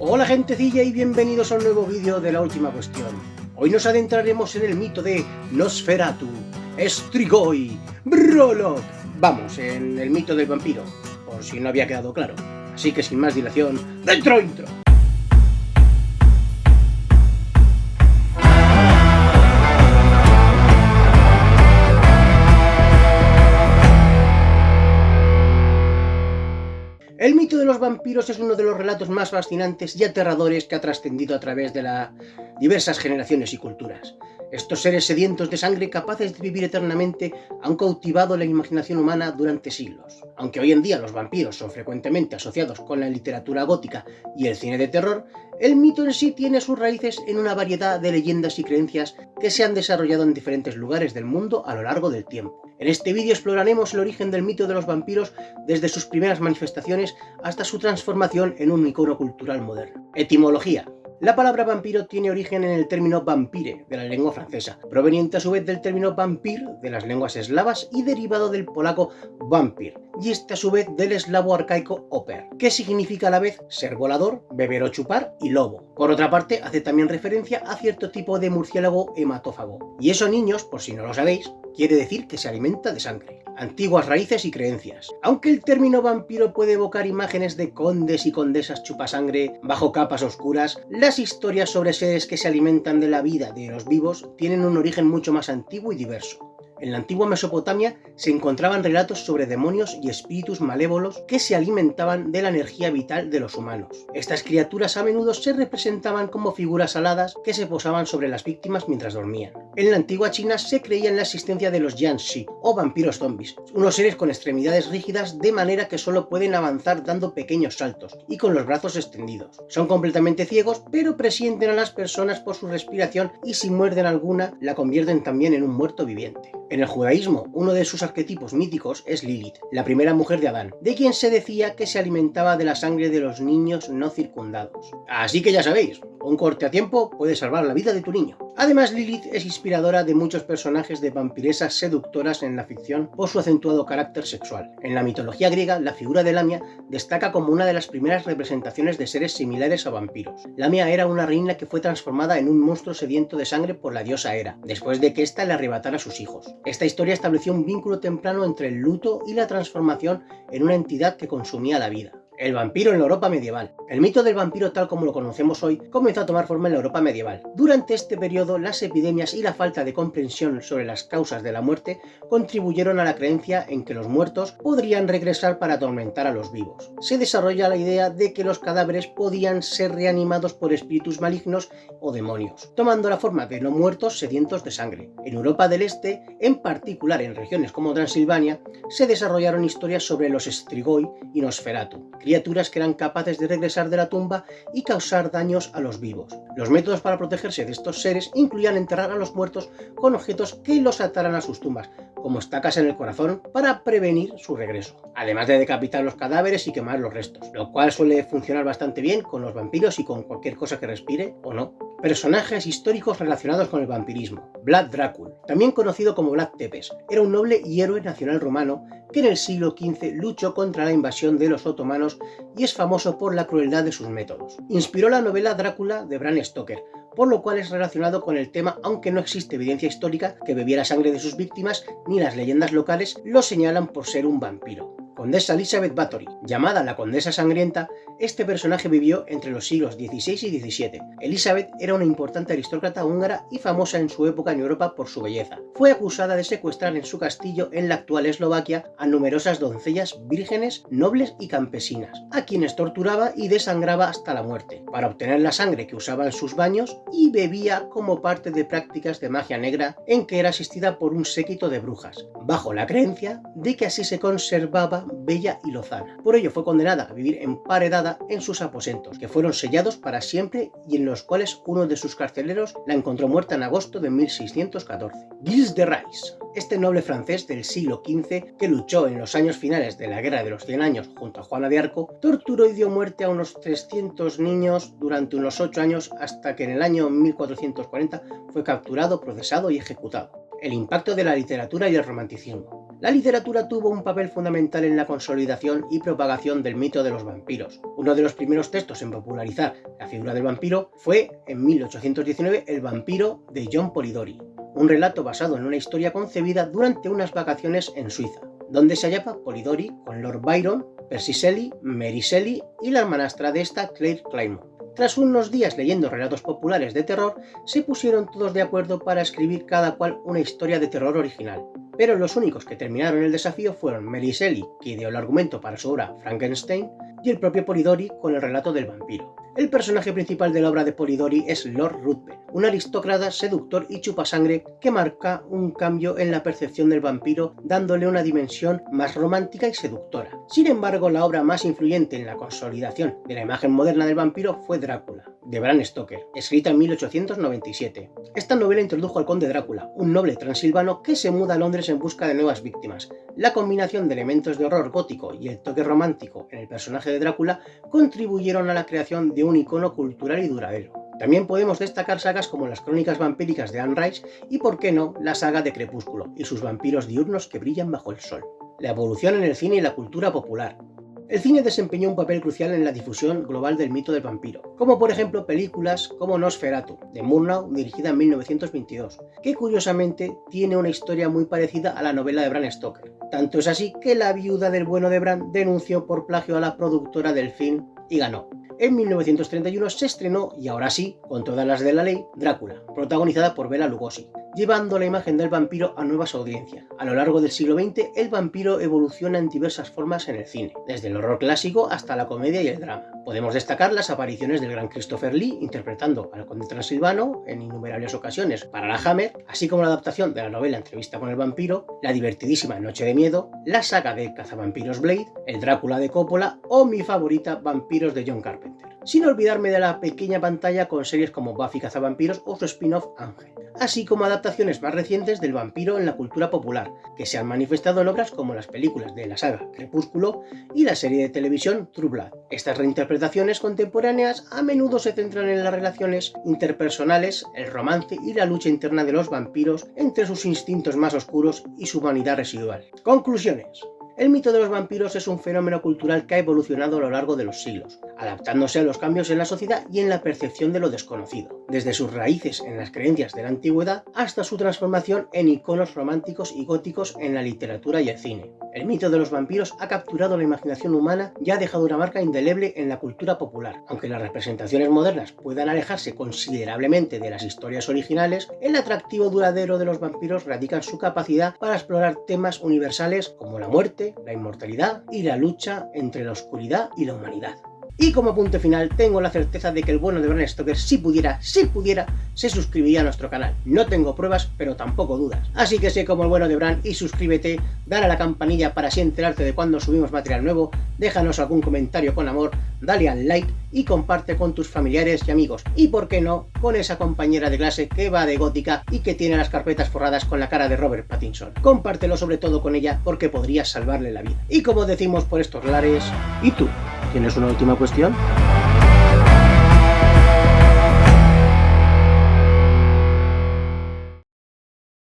Hola gentecilla y bienvenidos a un nuevo vídeo de La Última Cuestión. Hoy nos adentraremos en el mito de Nosferatu, Strigoi, Brolog. Vamos, en el mito del vampiro, por si no había quedado claro. Así que sin más dilación, ¡dentro intro! El mito de los vampiros es uno de los relatos más fascinantes y aterradores que ha trascendido a través de las diversas generaciones y culturas. Estos seres sedientos de sangre capaces de vivir eternamente han cautivado la imaginación humana durante siglos. Aunque hoy en día los vampiros son frecuentemente asociados con la literatura gótica y el cine de terror, el mito en sí tiene sus raíces en una variedad de leyendas y creencias que se han desarrollado en diferentes lugares del mundo a lo largo del tiempo. En este vídeo exploraremos el origen del mito de los vampiros desde sus primeras manifestaciones hasta su transformación en un icono cultural moderno. Etimología. La palabra vampiro tiene origen en el término vampire, de la lengua francesa, proveniente a su vez del término vampir, de las lenguas eslavas, y derivado del polaco vampir, y este a su vez del eslavo arcaico oper, que significa a la vez ser volador, beber o chupar y lobo. Por otra parte, hace también referencia a cierto tipo de murciélago hematófago. Y eso, niños, por si no lo sabéis, quiere decir que se alimenta de sangre. Antiguas raíces y creencias. Aunque el término vampiro puede evocar imágenes de condes y condesas chupasangre bajo capas oscuras, las historias sobre seres que se alimentan de la vida de los vivos tienen un origen mucho más antiguo y diverso. En la antigua Mesopotamia se encontraban relatos sobre demonios y espíritus malévolos que se alimentaban de la energía vital de los humanos. Estas criaturas a menudo se representaban como figuras aladas que se posaban sobre las víctimas mientras dormían. En la antigua China se creía en la existencia de los Jiangshi, o vampiros zombies, unos seres con extremidades rígidas de manera que solo pueden avanzar dando pequeños saltos y con los brazos extendidos. Son completamente ciegos, pero presienten a las personas por su respiración y si muerden alguna, la convierten también en un muerto viviente. En el judaísmo, uno de sus arquetipos míticos es Lilith, la primera mujer de Adán, de quien se decía que se alimentaba de la sangre de los niños no circundados. Así que ya sabéis, un corte a tiempo puede salvar la vida de tu niño. Además, Lilith es inspiradora de muchos personajes de vampiresas seductoras en la ficción por su acentuado carácter sexual. En la mitología griega, la figura de Lamia destaca como una de las primeras representaciones de seres similares a vampiros. Lamia era una reina que fue transformada en un monstruo sediento de sangre por la diosa Hera, después de que ésta le arrebatara a sus hijos. Esta historia estableció un vínculo temprano entre el luto y la transformación en una entidad que consumía la vida. El vampiro en la Europa medieval. El mito del vampiro tal como lo conocemos hoy comenzó a tomar forma en la Europa medieval. Durante este periodo, las epidemias y la falta de comprensión sobre las causas de la muerte contribuyeron a la creencia en que los muertos podrían regresar para atormentar a los vivos. Se desarrolla la idea de que los cadáveres podían ser reanimados por espíritus malignos o demonios, tomando la forma de no muertos sedientos de sangre. En Europa del Este, en particular en regiones como Transilvania, se desarrollaron historias sobre los Strigoi y Nosferatu, criaturas que eran capaces de regresar de la tumba y causar daños a los vivos. Los métodos para protegerse de estos seres incluían enterrar a los muertos con objetos que los ataran a sus tumbas, como estacas en el corazón, para prevenir su regreso, además de decapitar los cadáveres y quemar los restos, lo cual suele funcionar bastante bien con los vampiros y con cualquier cosa que respire o no. Personajes históricos relacionados con el vampirismo. Vlad Drácula, también conocido como Vlad Tepes, era un noble y héroe nacional rumano que en el siglo XV luchó contra la invasión de los otomanos y es famoso por la crueldad de sus métodos. Inspiró la novela Drácula de Bram Stoker, por lo cual es relacionado con el tema, aunque no existe evidencia histórica que bebiera sangre de sus víctimas, ni las leyendas locales lo señalan por ser un vampiro. Condesa Elizabeth Bathory, llamada la Condesa Sangrienta, este personaje vivió entre los siglos XVI y XVII. Elizabeth era una importante aristócrata húngara y famosa en su época en Europa por su belleza. Fue acusada de secuestrar en su castillo en la actual Eslovaquia a numerosas doncellas vírgenes, nobles y campesinas, a quienes torturaba y desangraba hasta la muerte, para obtener la sangre que usaba en sus baños y bebía como parte de prácticas de magia negra en que era asistida por un séquito de brujas, bajo la creencia de que así se conservaba bella y lozana. Por ello fue condenada a vivir emparedada en sus aposentos, que fueron sellados para siempre y en los cuales uno de sus carceleros la encontró muerta en agosto de 1614. Gilles de Rais. Este noble francés del siglo XV, que luchó en los años finales de la Guerra de los 100 Años junto a Juana de Arco, torturó y dio muerte a unos 300 niños durante unos 8 años hasta que en el año 1440 fue capturado, procesado y ejecutado. El impacto de la literatura y el romanticismo. La literatura tuvo un papel fundamental en la consolidación y propagación del mito de los vampiros. Uno de los primeros textos en popularizar la figura del vampiro fue, en 1819, El vampiro de John Polidori, un relato basado en una historia concebida durante unas vacaciones en Suiza, donde se hallaba Polidori con Lord Byron, Percy Shelley, Mary Shelley y la hermanastra de esta, Claire Clairmont. Tras unos días leyendo relatos populares de terror, se pusieron todos de acuerdo para escribir cada cual una historia de terror original. Pero los únicos que terminaron el desafío fueron Mary Shelley, que ideó el argumento para su obra Frankenstein, y el propio Polidori con el relato del vampiro. El personaje principal de la obra de Polidori es Lord Ruthven, un aristócrata, seductor y chupasangre que marca un cambio en la percepción del vampiro, dándole una dimensión más romántica y seductora. Sin embargo, la obra más influyente en la consolidación de la imagen moderna del vampiro fue Drácula, de Bram Stoker, escrita en 1897. Esta novela introdujo al conde Drácula, un noble transilvano que se muda a Londres en busca de nuevas víctimas. La combinación de elementos de horror gótico y el toque romántico en el personaje de Drácula contribuyeron a la creación de un icono cultural y duradero. También podemos destacar sagas como las crónicas vampíricas de Anne Rice y, por qué no, la saga de Crepúsculo y sus vampiros diurnos que brillan bajo el sol. La evolución en el cine y la cultura popular. El cine desempeñó un papel crucial en la difusión global del mito del vampiro, como por ejemplo películas como Nosferatu, de Murnau, dirigida en 1922, que curiosamente tiene una historia muy parecida a la novela de Bram Stoker. Tanto es así que la viuda del bueno de Bram denunció por plagio a la productora del film y ganó. En 1931 se estrenó, y ahora sí, con todas las de la ley, Drácula, protagonizada por Bela Lugosi, llevando la imagen del vampiro a nuevas audiencias. A lo largo del siglo XX, el vampiro evoluciona en diversas formas en el cine, desde el horror clásico hasta la comedia y el drama. Podemos destacar las apariciones del gran Christopher Lee interpretando al conde transilvano en innumerables ocasiones para la Hammer, así como la adaptación de la novela Entrevista con el vampiro, la divertidísima Noche de Miedo, la saga de Cazavampiros Blade, el Drácula de Coppola o mi favorita Vampiros de John Carpenter. Sin olvidarme de la pequeña pantalla con series como Buffy Cazavampiros o su spin-off Ángel, así como adaptaciones más recientes del vampiro en la cultura popular, que se han manifestado en obras como las películas de la saga Crepúsculo y la serie de televisión True Blood. Estas reinterpretaciones contemporáneas a menudo se centran en las relaciones interpersonales, el romance y la lucha interna de los vampiros entre sus instintos más oscuros y su humanidad residual. Conclusiones. El mito de los vampiros es un fenómeno cultural que ha evolucionado a lo largo de los siglos, adaptándose a los cambios en la sociedad y en la percepción de lo desconocido, desde sus raíces en las creencias de la antigüedad hasta su transformación en iconos románticos y góticos en la literatura y el cine. El mito de los vampiros ha capturado la imaginación humana y ha dejado una marca indeleble en la cultura popular. Aunque las representaciones modernas puedan alejarse considerablemente de las historias originales, el atractivo duradero de los vampiros radica en su capacidad para explorar temas universales como la muerte, la inmortalidad y la lucha entre la oscuridad y la humanidad. Y como punto final, tengo la certeza de que el bueno de Bram Stoker, si pudiera, se suscribiría a nuestro canal. No tengo pruebas, pero tampoco dudas. Así que sé como el bueno de Bram y suscríbete, dale a la campanilla para así enterarte de cuando subimos material nuevo, déjanos algún comentario con amor, dale al like y comparte con tus familiares y amigos. Y por qué no, con esa compañera de clase que va de gótica y que tiene las carpetas forradas con la cara de Robert Pattinson. Compártelo sobre todo con ella porque podrías salvarle la vida. Y como decimos por estos lares, ¿y tú? ¿Tienes una última cuestión?